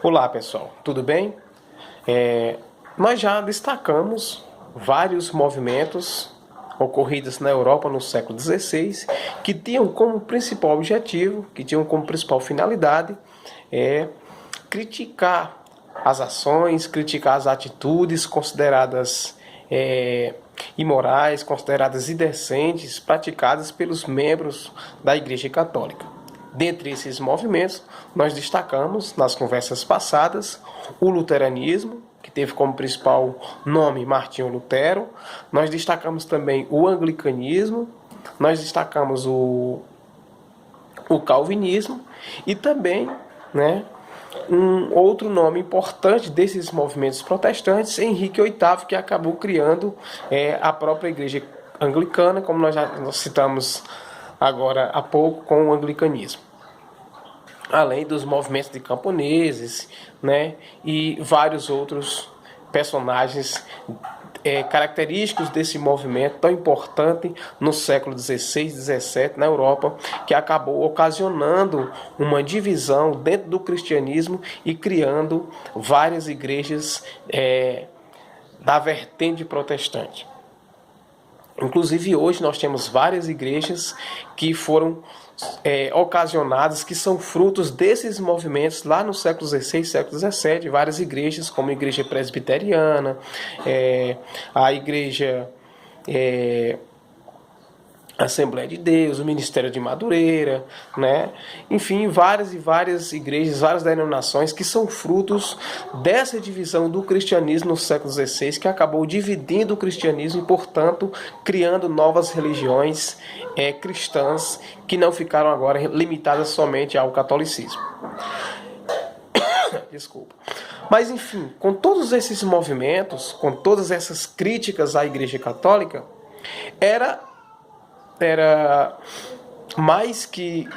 Olá pessoal, tudo bem? Nós já destacamos vários movimentos ocorridos na Europa no século XVI que tinham como principal objetivo, que tinham como principal finalidade criticar as ações, criticar as atitudes consideradas imorais, consideradas indecentes, praticadas pelos membros da Igreja Católica. Dentre esses movimentos, nós destacamos, nas conversas passadas, o luteranismo, que teve como principal nome Martinho Lutero. Nós destacamos também o anglicanismo, nós destacamos o calvinismo e também, um outro nome importante desses movimentos protestantes, Henrique VIII, que acabou criando a própria igreja anglicana, como nós já citamos agora há pouco com o anglicanismo. Além dos movimentos de camponeses, e vários outros personagens característicos desse movimento tão importante no século XVI, XVII na Europa, que acabou ocasionando uma divisão dentro do cristianismo e criando várias igrejas da vertente protestante. Inclusive hoje nós temos várias igrejas que foram ocasionadas, que são frutos desses movimentos lá no século XVI, século XVII, várias igrejas, como a igreja presbiteriana, a igreja Assembleia de Deus, o Ministério de Madureira, enfim, várias e várias igrejas, várias denominações que são frutos dessa divisão do cristianismo no século XVI, que acabou dividindo o cristianismo e, portanto, criando novas religiões cristãs que não ficaram agora limitadas somente ao catolicismo. Desculpa. Mas, enfim, com todos esses movimentos, com todas essas críticas à Igreja Católica, era mais que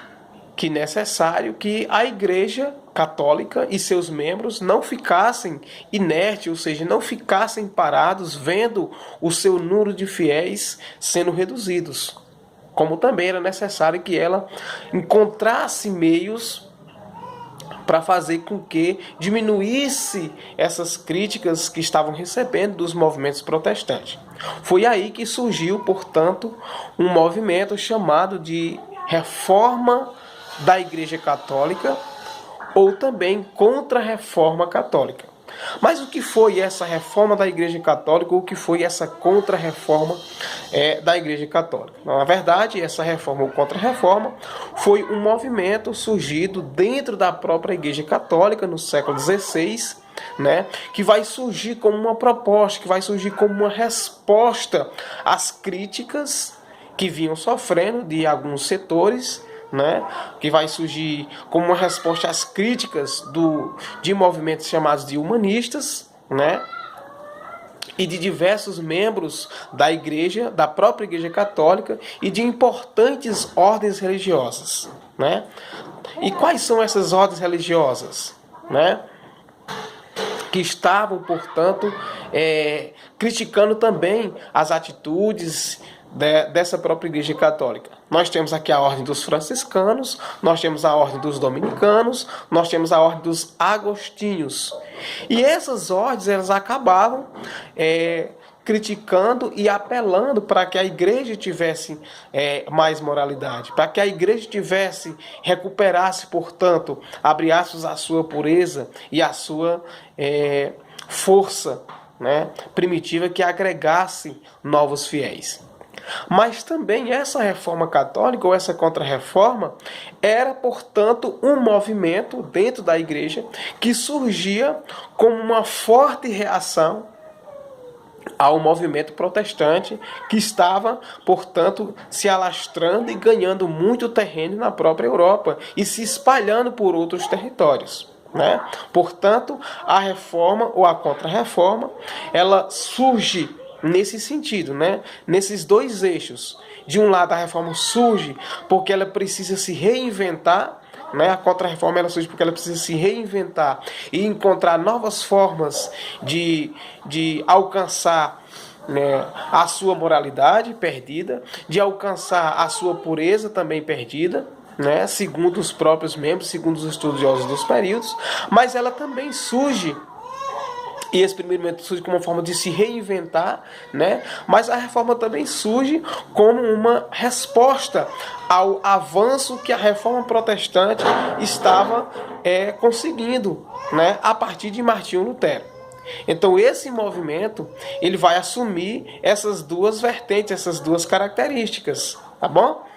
necessário que a Igreja Católica e seus membros não ficassem inertes, ou seja, não ficassem parados vendo o seu número de fiéis sendo reduzidos. Como também era necessário que ela encontrasse meios para fazer com que diminuísse essas críticas que estavam recebendo dos movimentos protestantes. Foi aí que surgiu, portanto, um movimento chamado de Reforma da Igreja Católica, ou também Contra-Reforma Católica. Mas o que foi essa reforma da Igreja Católica, ou o que foi essa contra-reforma da Igreja Católica? Na verdade, essa reforma ou contra-reforma foi um movimento surgido dentro da própria Igreja Católica no século XVI, que vai surgir como uma proposta, que vai surgir como uma resposta às críticas que vinham sofrendo de alguns setores, que vai surgir como uma resposta às críticas de movimentos chamados de humanistas, e de diversos membros da igreja, da própria Igreja Católica e de importantes ordens religiosas. E quais são essas ordens religiosas? Que estavam, portanto, criticando também as atitudes dessa própria Igreja Católica. Nós temos aqui a ordem dos franciscanos, nós temos a ordem dos dominicanos, nós temos a ordem dos agostinhos. E essas ordens, elas acabavam criticando e apelando para que a igreja tivesse mais moralidade, para que a igreja recuperasse, portanto, abre aspas, a sua pureza e a sua força primitiva, que agregasse novos fiéis. Mas também essa reforma católica, ou essa contra-reforma, era, portanto, um movimento dentro da igreja que surgia como uma forte reação ao movimento protestante, que estava, portanto, se alastrando e ganhando muito terreno na própria Europa e se espalhando por outros territórios. Portanto, a reforma ou a contra-reforma, ela surge nesse sentido, nesses dois eixos. De um lado, a reforma surge porque ela precisa se reinventar, a contra-reforma ela surge porque ela precisa se reinventar e encontrar novas formas de alcançar a sua moralidade perdida, de alcançar a sua pureza também perdida, né, segundo os próprios membros, segundo os estudiosos dos períodos, mas ela também surge, e esse primeiro momento surge como uma forma de se reinventar, né? Mas a reforma também surge como uma resposta ao avanço que a reforma protestante estava conseguindo, né? A partir de Martinho Lutero. Então esse movimento ele vai assumir essas duas vertentes, essas duas características, tá bom?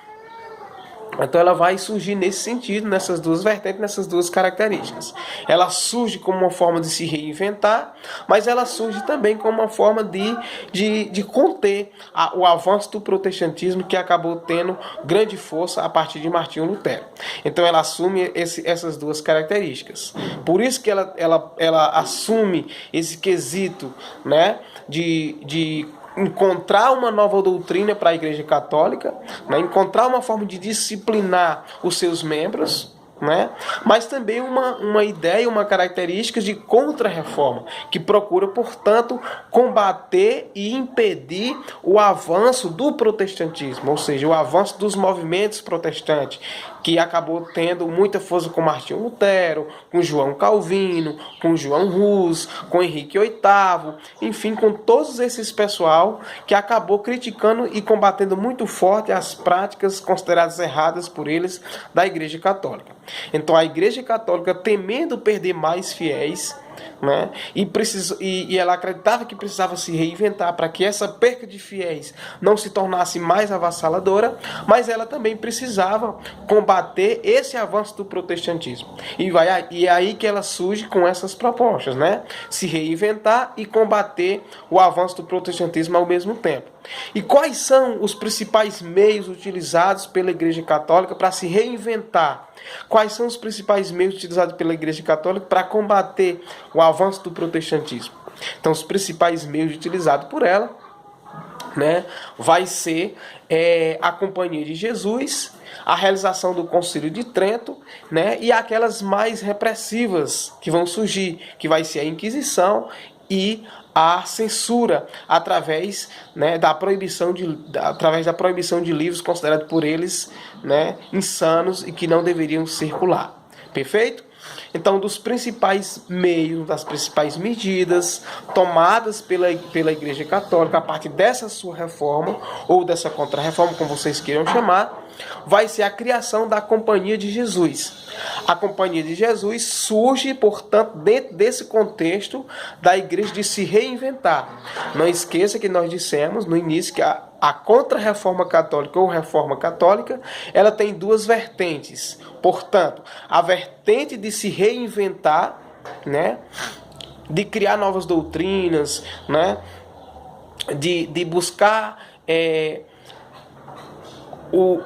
Então ela vai surgir nesse sentido, nessas duas vertentes, nessas duas características. Ela surge como uma forma de se reinventar, mas ela surge também como uma forma de conter o avanço do protestantismo, que acabou tendo grande força a partir de Martinho Lutero. Então ela assume essas duas características. Por isso que ela assume esse quesito, né, de encontrar uma nova doutrina para a Igreja Católica, né? Encontrar uma forma de disciplinar os seus membros, né? Mas também uma ideia, uma característica de contra-reforma, que procura, portanto, combater e impedir o avanço do protestantismo, ou seja, o avanço dos movimentos protestantes, que acabou tendo muita força com Martinho Lutero, com João Calvino, com João Hus, com Henrique VIII, enfim, com todos esses pessoal que acabou criticando e combatendo muito forte as práticas consideradas erradas por eles da Igreja Católica. Então a Igreja Católica, temendo perder mais fiéis, né? E ela acreditava que precisava se reinventar para que essa perca de fiéis não se tornasse mais avassaladora, mas ela também precisava combater esse avanço do protestantismo. E é aí que ela surge com essas propostas, né? Se reinventar e combater o avanço do protestantismo ao mesmo tempo. E quais são os principais meios utilizados pela Igreja Católica para se reinventar? Quais são os principais meios utilizados pela Igreja Católica para combater o avanço do protestantismo? Então, os principais meios utilizados por ela, né, vai ser a Companhia de Jesus, a realização do Concílio de Trento, né, e aquelas mais repressivas que vão surgir, que vai ser a Inquisição e a censura através, né, da proibição de livros considerados por eles, né, insanos e que não deveriam circular. Perfeito? Então, dos principais meios, das principais medidas tomadas pela Igreja Católica a partir dessa sua reforma, ou dessa contra-reforma, como vocês queiram chamar, vai ser a criação da Companhia de Jesus. A Companhia de Jesus surge, portanto, dentro desse contexto da Igreja de se reinventar. Não esqueça que nós dissemos no início que a contra-reforma católica ou reforma católica, ela tem duas vertentes. Portanto, a vertente de se reinventar, né, de criar novas doutrinas, né, de buscar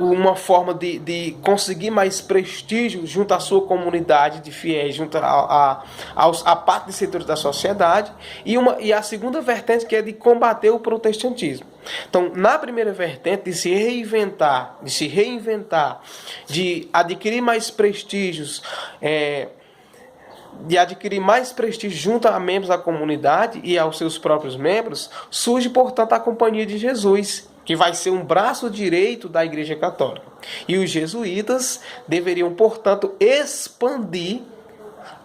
uma forma de conseguir mais prestígio junto à sua comunidade de fiéis, junto a parte de setores da sociedade, e a segunda vertente, que é de combater o protestantismo. Então, na primeira vertente, de se reinventar, de adquirir mais prestígios, junto a membros da comunidade e aos seus próprios membros, surge, portanto, a Companhia de Jesus, que vai ser um braço direito da Igreja Católica. E os jesuítas deveriam, portanto, expandir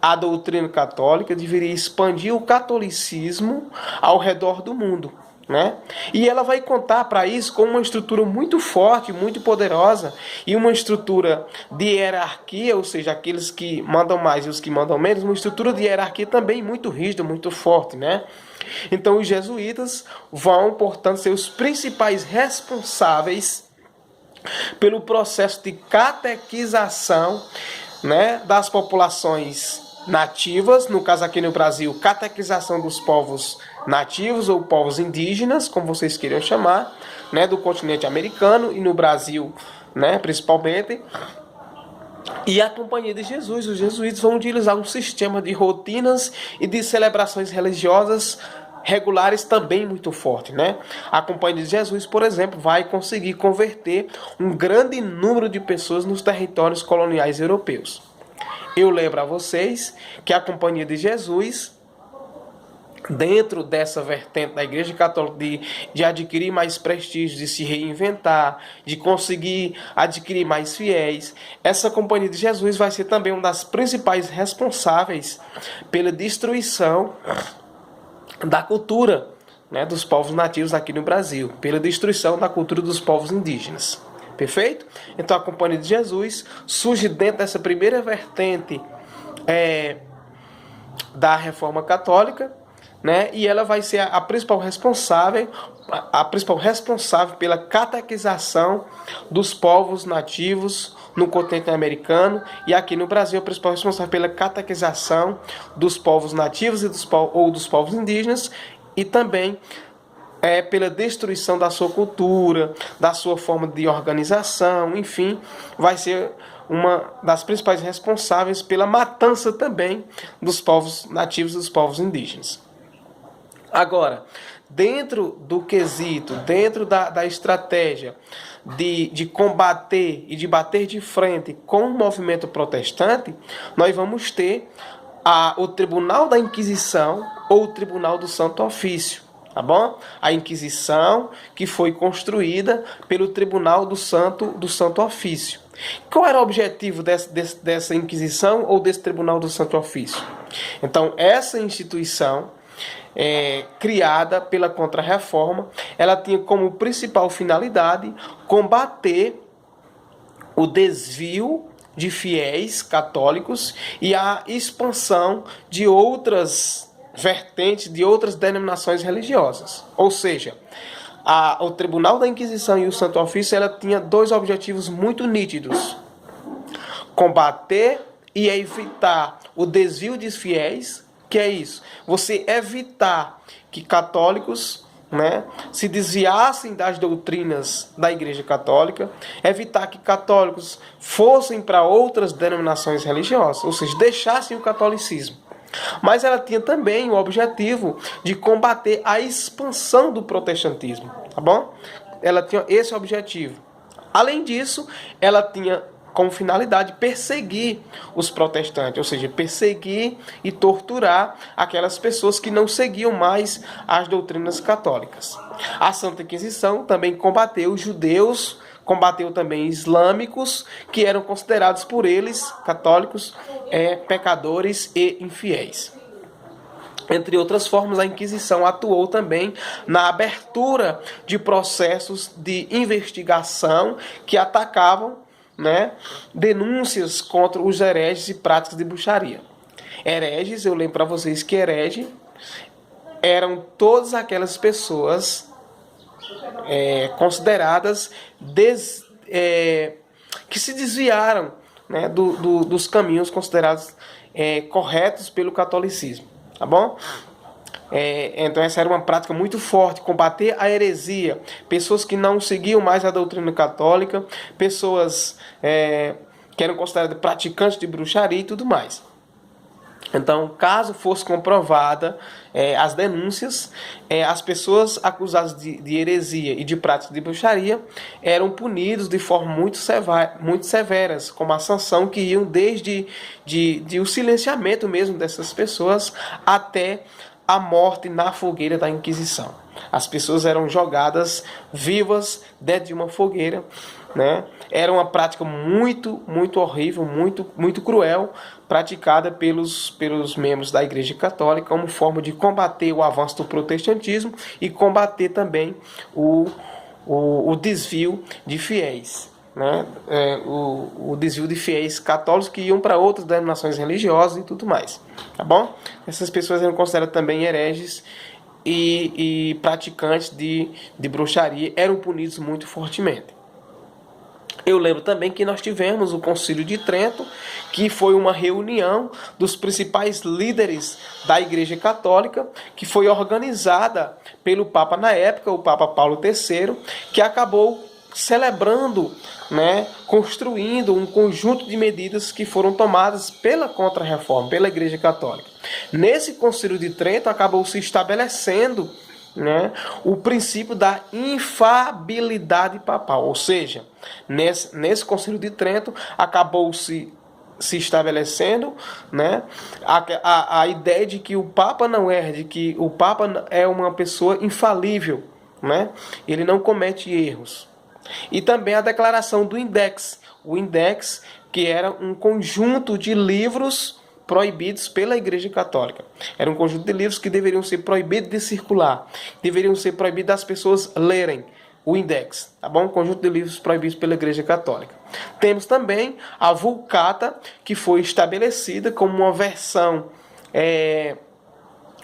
a doutrina católica, deveria expandir o catolicismo ao redor do mundo, né? E ela vai contar para isso com uma estrutura muito forte, muito poderosa, e uma estrutura de hierarquia, ou seja, aqueles que mandam mais e os que mandam menos, uma estrutura de hierarquia também muito rígida, muito forte, né? Então os jesuítas vão, portanto, ser os principais responsáveis pelo processo de catequização, né, das populações nativas, no caso aqui no Brasil, catequização dos povos nativos ou povos indígenas, como vocês queiram chamar, né, do continente americano e no Brasil, né, principalmente. E a Companhia de Jesus, os jesuítas vão utilizar um sistema de rotinas e de celebrações religiosas regulares também muito forte, né? A Companhia de Jesus, por exemplo, vai conseguir converter um grande número de pessoas nos territórios coloniais europeus. Eu lembro a vocês que a Companhia de Jesus, dentro dessa vertente da Igreja Católica de adquirir mais prestígio, de se reinventar, de conseguir adquirir mais fiéis, essa Companhia de Jesus vai ser também uma das principais responsáveis pela destruição da cultura, né, dos povos nativos aqui no Brasil, pela destruição da cultura dos povos indígenas. Perfeito? Então a Companhia de Jesus surge dentro dessa primeira vertente da Reforma Católica, né? E ela vai ser a principal responsável pela catequização dos povos nativos no continente americano, e aqui no Brasil a principal responsável pela catequização dos povos nativos e dos povos indígenas, e também pela destruição da sua cultura, da sua forma de organização, enfim, vai ser uma das principais responsáveis pela matança também dos povos nativos e dos povos indígenas. Agora, dentro do quesito, dentro da estratégia de combater e de bater de frente com o movimento protestante, nós vamos ter o Tribunal da Inquisição ou o Tribunal do Santo Ofício. Tá bom? A Inquisição que foi construída pelo Tribunal do Santo Ofício. Qual era o objetivo dessa Inquisição ou desse Tribunal do Santo Ofício? Então, essa instituição, criada pela Contra-Reforma, ela tinha como principal finalidade combater o desvio de fiéis católicos e a expansão de outras vertentes, de outras denominações religiosas. Ou seja, o Tribunal da Inquisição e o Santo Ofício, ela tinha dois objetivos muito nítidos: combater e evitar o desvio de fiéis. Que é isso? Você evitar que católicos, né, se desviassem das doutrinas da Igreja Católica, evitar que católicos fossem para outras denominações religiosas, ou seja, deixassem o catolicismo. Mas ela tinha também o objetivo de combater a expansão do protestantismo, tá bom? Ela tinha esse objetivo. Além disso, ela tinha como finalidade perseguir os protestantes, ou seja, perseguir e torturar aquelas pessoas que não seguiam mais as doutrinas católicas. A Santa Inquisição também combateu os judeus, combateu também islâmicos, que eram considerados por eles, católicos, pecadores e infiéis. Entre outras formas, a Inquisição atuou também na abertura de processos de investigação que atacavam, né, denúncias contra os hereges e práticas de bruxaria. Hereges, eu lembro para vocês que herege eram todas aquelas pessoas consideradas que se desviaram, né, dos caminhos considerados corretos pelo catolicismo. Tá bom? Então essa era uma prática muito forte, combater a heresia, pessoas que não seguiam mais a doutrina católica, pessoas que eram consideradas praticantes de bruxaria e tudo mais. Então, caso fosse comprovada as denúncias, as pessoas acusadas de heresia e de prática de bruxaria eram punidos de forma muito severas, como a sanção que iam desde o silenciamento mesmo dessas pessoas até a morte na fogueira da Inquisição. As pessoas eram jogadas vivas dentro de uma fogueira, né? Era uma prática muito, muito horrível, muito, muito cruel, praticada pelos membros da Igreja Católica como forma de combater o avanço do protestantismo e combater também o desvio de fiéis. Né? O desvio de fiéis católicos que iam para outras denominações religiosas e tudo mais. Tá bom? Essas pessoas eram consideradas também hereges e praticantes de bruxaria, eram punidos muito fortemente. Eu lembro também que nós tivemos o Concílio de Trento, que foi uma reunião dos principais líderes da Igreja Católica, que foi organizada pelo Papa na época, o Papa Paulo III, que acabou celebrando, né, construindo um conjunto de medidas que foram tomadas pela Contra-Reforma, pela Igreja Católica. Nesse Concílio de Trento acabou se estabelecendo, né, o princípio da infabilidade papal, ou seja, nesse Concílio de Trento acabou-se se estabelecendo, né? A ideia de que o Papa não erra, de que o Papa é uma pessoa infalível, né? Ele não comete erros. E também a declaração do Index. O Index, que era um conjunto de livros proibidos pela Igreja Católica. Era um conjunto de livros que deveriam ser proibidos de circular, deveriam ser proibidos das pessoas lerem. O Index, tá bom? Um conjunto de livros proibidos pela Igreja Católica. Temos também a Vulgata, que foi estabelecida como uma versão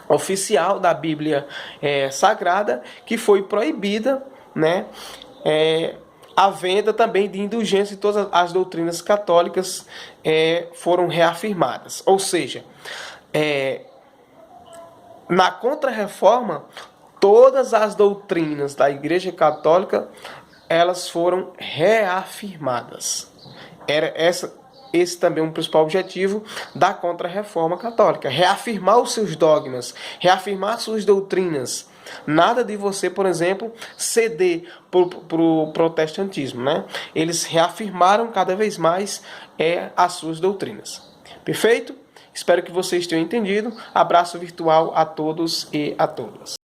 oficial da Bíblia Sagrada, que foi proibida, né? A venda também de indulgência e todas as doutrinas católicas foram reafirmadas. Ou seja, na Contra-Reforma, todas as doutrinas da Igreja Católica elas foram reafirmadas. Era esse também um principal objetivo da Contra-Reforma Católica. Reafirmar os seus dogmas, reafirmar suas doutrinas. Nada de você, por exemplo, ceder para o protestantismo, né? Eles reafirmaram cada vez mais as suas doutrinas. Perfeito? Espero que vocês tenham entendido. Abraço virtual a todos e a todas.